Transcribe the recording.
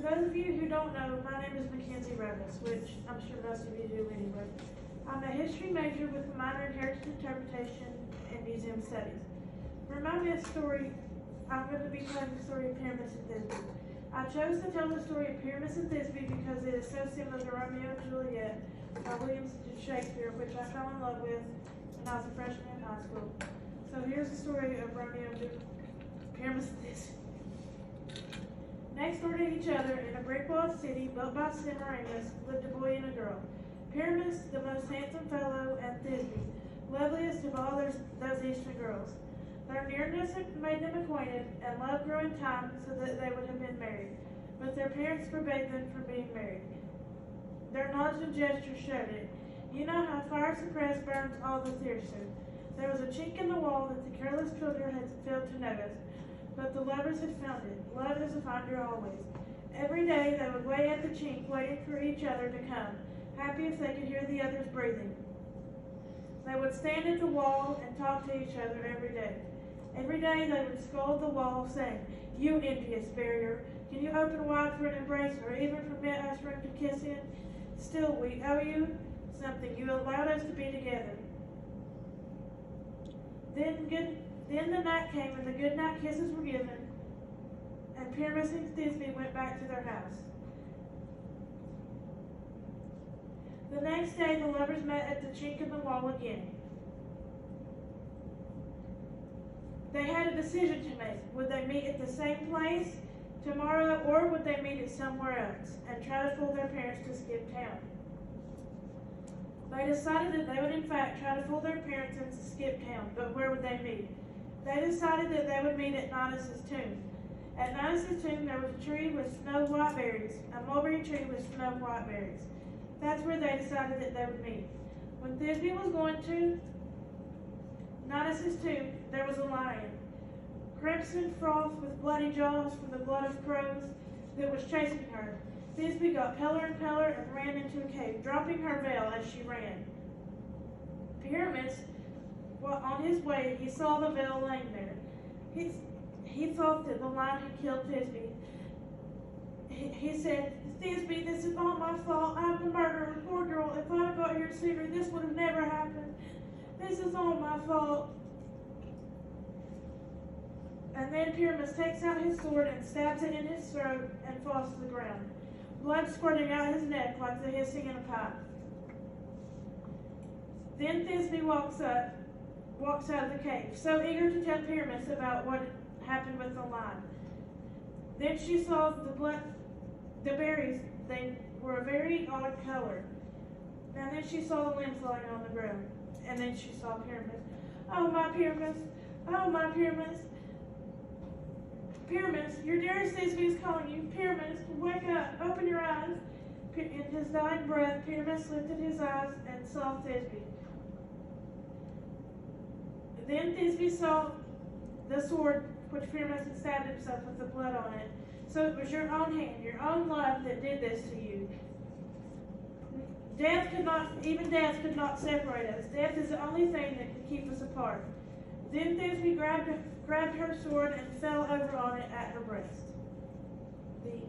those of you who don't know, my name is Mackenzie Revis, which I'm sure most of you do anyway. I'm a history major with a minor in heritage interpretation and museum studies. For my myth story, I'm going to be telling the story of Pyramus and Thisbe. I chose to tell the story of Pyramus and Thisbe because it is so similar to Romeo and Juliet by William Shakespeare, which I fell in love with when I was a freshman in high school. So here's the story of Pyramus and Thisbe. Next door to each other, in a brick-walled city built by Semiramis, lived a boy and a girl. Pyramus, the most handsome fellow, and Thisbe, loveliest of all those eastern girls. Their nearness had made them acquainted, and love grew in time so that they would have been married. But their parents forbade them from being married. Their nods and gestures showed it. You know how fire suppressed burns all the fiercer. There was a chink in the wall that the careless pilgrim had failed to notice. But the lovers had found it. Love is a finder always. Every day they would wait at the chink, waiting for each other to come, happy if they could hear the others breathing. They would stand at the wall and talk to each other every day. Every day they would scold the wall, saying, "You envious barrier, can you open wide for an embrace, or even permit us room to kiss in? Still, we owe you something. You allowed us to be together." Then the night came, and the goodnight kisses were given, and Pyramus and Thisbe went back to their house. The next day, the lovers met at the chink in the wall again. They had a decision to make. Would they meet at the same place tomorrow, or would they meet at somewhere else and try to fool their parents to skip town? They decided that they would in fact try to fool their parents and skip town, but where would they meet? They decided that they would meet at Nonnus's tomb. At Nonnus's tomb there was a tree with snow white berries, a mulberry tree with snow white berries. That's where they decided that they would meet. When Thisbe was going to Nonnus's tomb, there was a lion, crimson froth with bloody jaws from the blood of crows, that was chasing her. Thisbe got paler and paler and ran into a cave, dropping her veil as she ran. Pyramus, on his way, he saw the veil laying there. He thought that the lion had killed Thisbe. He said, "Thisbe, this is all my fault. I'm the murderer. Poor girl. If I had got here sooner, this would have never happened. This is all my fault." And then Pyramus takes out his sword and stabs it in his throat and falls to the ground, blood squirting out his neck like the hissing in a pipe. Then Thisbe walks out of the cave, so eager to tell Pyramus about what happened with the lion. Then she saw the berries. They were a very odd color. And then she saw the limbs lying on the ground. And then she saw Pyramus. "Oh, my Pyramus! Oh, my Pyramus! Pyramus, your dearest Thisbe is calling you. Pyramus, wake up! Open your eyes!" In his dying breath, Pyramus lifted his eyes and saw Thisbe. Then Thisbe saw the sword which Pyramus had stabbed himself with the blood on it. "So it was your own hand, your own love that did this to you. Even death could not separate us. Death is the only thing that can keep us apart." Then Thisbe grabbed her sword and fell over on it at her breast. The